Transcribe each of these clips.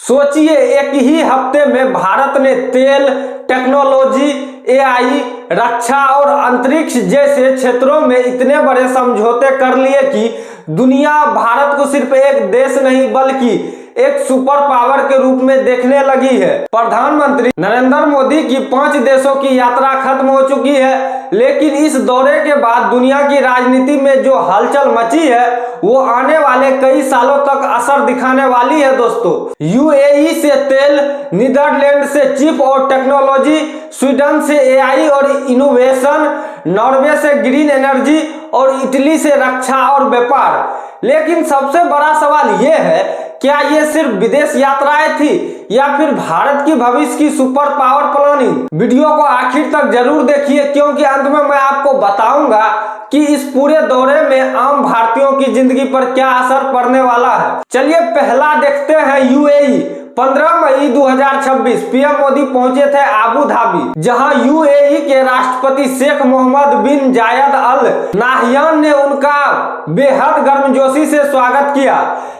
सोचिए, एक ही हफ्ते में भारत ने तेल, टेक्नोलॉजी, एआई, रक्षा और अंतरिक्ष जैसे क्षेत्रों में इतने बड़े समझौते कर लिए कि दुनिया भारत को सिर्फ एक देश नहीं बल्कि एक सुपर पावर के रूप में देखने लगी है। प्रधानमंत्री नरेंद्र मोदी की 5 देशों की यात्रा खत्म हो चुकी है, लेकिन इस दौरे के बाद दुनिया की राजनीति में जो हलचल मची है वो आने वाले कई सालों तक असर दिखाने वाली है। दोस्तों, यूएई से तेल, नीदरलैंड से चिप और टेक्नोलॉजी, स्वीडन से एआई और इनोवेशन, नॉर्वे से ग्रीन एनर्जी और इटली से रक्षा और व्यापार। लेकिन सबसे बड़ा सवाल यह है, क्या ये सिर्फ विदेश यात्राएं थी या फिर भारत की भविष्य की सुपर पावर प्लानिंग? वीडियो को आखिर तक जरूर देखिए, क्योंकि अंत में मैं आपको बताऊंगा कि इस पूरे दौरे में आम भारतीयों की जिंदगी पर क्या असर पड़ने वाला है। चलिए पहला देखते हैं यूएई। 15 मई 2026 पीएम मोदी पहुंचे थे आबू धाबी, जहां यूएई के राष्ट्रपति शेख मोहम्मद बिन जायद अल नाहयान ने उनका बेहद गर्मजोशी से स्वागत किया।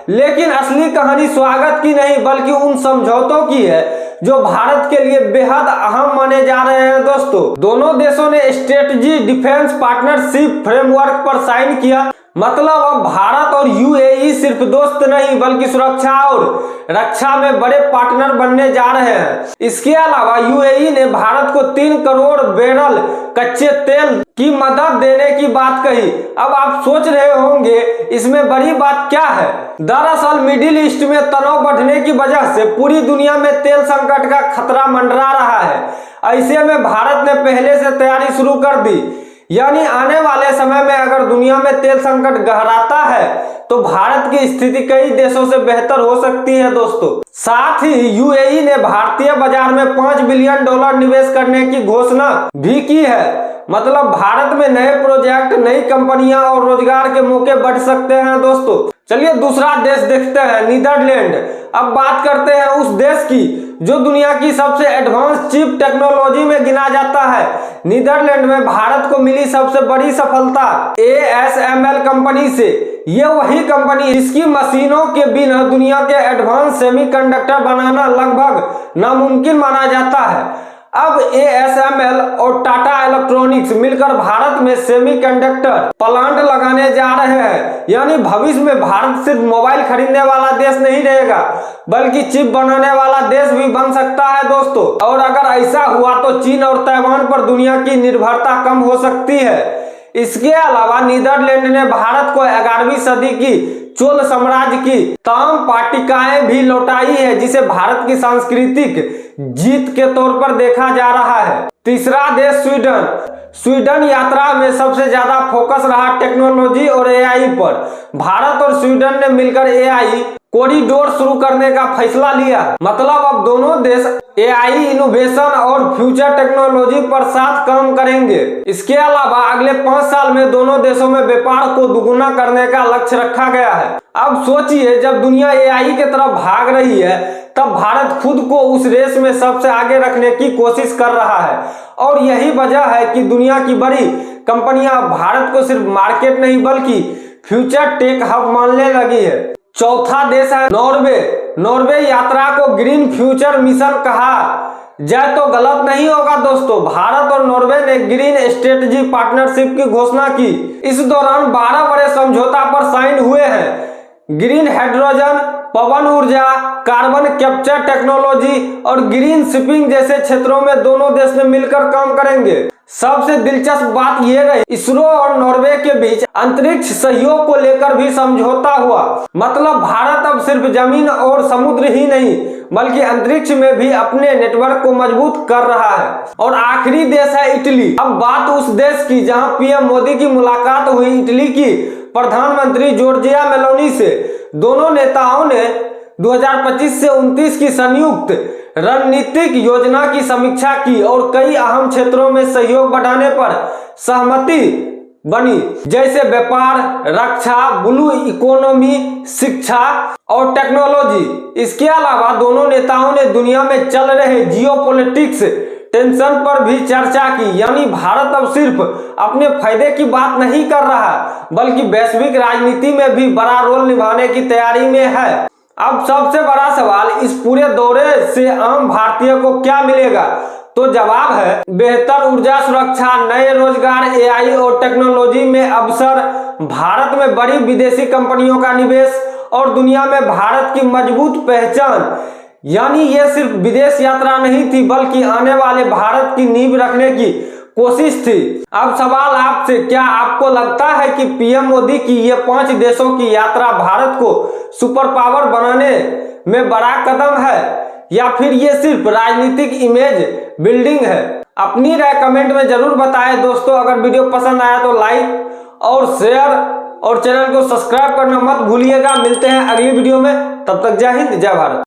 लेकिन असली कहानी स्वागत की नहीं बल्कि उन समझौतों की है जो भारत के लिए बेहद अहम माने जा रहे हैं। दोस्तों, दोनों देशों ने स्ट्रेटेजी डिफेंस पार्टनरशिप फ्रेमवर्क पर साइन किया। मतलब अब भारत और यूएई सिर्फ दोस्त नहीं बल्कि सुरक्षा और रक्षा में बड़े पार्टनर बनने जा रहे हैं। इसके अलावा यूएई ने भारत को 3 करोड़ बैरल कच्चे तेल की मदद देने की बात कही। अब आप सोच रहे होंगे इसमें बड़ी बात क्या है। दरअसल मिडिल ईस्ट में तनाव बढ़ने की वजह से पूरी दुनिया में तेल संकट का खतरा मंडरा रहा है। ऐसे में भारत ने पहले से तैयारी शुरू कर दी, यानी आने वाले समय में अगर दुनिया में तेल संकट गहराता है तो भारत की स्थिति कई देशों से बेहतर हो सकती है। दोस्तों, साथ ही यूएई ने भारतीय बाजार में $5 बिलियन निवेश करने की घोषणा भी की है। मतलब भारत में नए प्रोजेक्ट, नई कंपनियां और रोजगार के मौके बढ़ सकते हैं। दोस्तों, चलिए दूसरा देश देखते हैं, नीदरलैंड। अब बात करते हैं उस देश की जो दुनिया की सबसे एडवांस चिप टेक्नोलॉजी में गिना जाता है। नीदरलैंड में भारत को मिली सबसे बड़ी सफलता ASML कंपनी से। ये वही कंपनी जिसकी मशीनों के बिना दुनिया के एडवांस सेमीकंडक्टर बनाना लगभग नामुमकिन माना जाता है। अब ASML और टाटा इलेक्ट्रॉनिक्स मिलकर भारत में सेमीकंडक्टर प्लांट लगाने जा रहे हैं। यानी भविष्य में भारत सिर्फ मोबाइल खरीदने वाला देश नहीं रहेगा बल्कि चिप बनाने वाला देश भी बन सकता है। दोस्तों, और अगर ऐसा हुआ तो चीन और ताइवान पर दुनिया की निर्भरता कम हो सकती है। इसके अलावा नीदरलैंड ने भारत को 11वीं सदी की चोल साम्राज्य की ताम पाटिकाएं भी लौटाई है, जिसे भारत की सांस्कृतिक जीत के तौर पर देखा जा रहा है। तीसरा देश स्वीडन। स्वीडन यात्रा में सबसे ज्यादा फोकस रहा टेक्नोलॉजी और एआई पर। भारत और स्वीडन ने मिलकर एआई कॉरिडोर शुरू करने का फैसला लिया। मतलब अब दोनों देश एआई इनोवेशन और फ्यूचर टेक्नोलॉजी पर साथ काम करेंगे। इसके अलावा अगले 5 साल में दोनों देशों में व्यापार को दुगुना करने का लक्ष्य रखा गया है। अब सोचिए, जब दुनिया एआई की तरफ भाग रही है तब भारत खुद को उस रेस में सबसे आगे रखने की कोशिश कर रहा है। और यही वजह है कि दुनिया की बड़ी कंपनियां भारत को सिर्फ मार्केट नहीं बल्कि फ्यूचर टेक हब मानने लगी है। चौथा देश है नॉर्वे। नॉर्वे यात्रा को ग्रीन फ्यूचर मिशन कहा जाए तो गलत नहीं होगा। दोस्तों, भारत और नॉर्वे ने ग्रीन स्ट्रेटेजी पार्टनरशिप की घोषणा की। इस दौरान 12 बड़े समझौता पर साइन हुए हैं। ग्रीन हाइड्रोजन, पवन ऊर्जा, कार्बन कैप्चर टेक्नोलॉजी और ग्रीन शिपिंग जैसे क्षेत्रों में दोनों देश ने मिलकर काम करेंगे। सबसे दिलचस्प बात यह रही, इसरो और नॉर्वे के बीच अंतरिक्ष सहयोग को लेकर भी समझौता हुआ। मतलब भारत अब सिर्फ जमीन और समुद्र ही नहीं बल्कि अंतरिक्ष में भी अपने नेटवर्क को मजबूत कर रहा है। और आखिरी देश है इटली। अब बात उस देश की जहां पीएम मोदी की मुलाकात हुई इटली की प्रधानमंत्री जॉर्जिया मेलोनी से। दोनों नेताओं ने 2025 से 29 की संयुक्त रणनीतिक योजना की समीक्षा की और कई अहम क्षेत्रों में सहयोग बढ़ाने पर सहमति बनी, जैसे व्यापार, रक्षा, ब्लू इकोनॉमी, शिक्षा और टेक्नोलॉजी। इसके अलावा दोनों नेताओं ने दुनिया में चल रहे जियोपॉलिटिक्स टेंशन पर भी चर्चा की। यानी भारत अब सिर्फ अपने फायदे की बात नहीं कर रहा बल्कि वैश्विक राजनीति में भी बड़ा रोल निभाने की तैयारी में है। अब सबसे बड़ा सवाल, इस पूरे दौरे से आम भारतीय को क्या मिलेगा? तो जवाब है बेहतर ऊर्जा सुरक्षा, नए रोजगार, एआई और टेक्नोलॉजी में अवसर, भारत में बड़ी विदेशी कंपनियों का निवेश और दुनिया में भारत की मजबूत पहचान। यानी ये सिर्फ विदेश यात्रा नहीं थी, बल्कि आने वाले भारत की नींव रखने की कोशिश थी। अब सवाल आपसे, क्या आपको लगता है कि पीएम मोदी की ये 5 देशों की यात्रा भारत को सुपर पावर बनाने में बड़ा कदम है, या फिर ये सिर्फ राजनीतिक इमेज बिल्डिंग है? अपनी राय कमेंट में जरूर बताएं दोस्तों। अगर वीडियो पसंद आया तो लाइक और शेयर और चैनल को सब्सक्राइब करना मत भूलिएगा। मिलते हैं अगली वीडियो में, तब तक जय हिंद, जय भारत।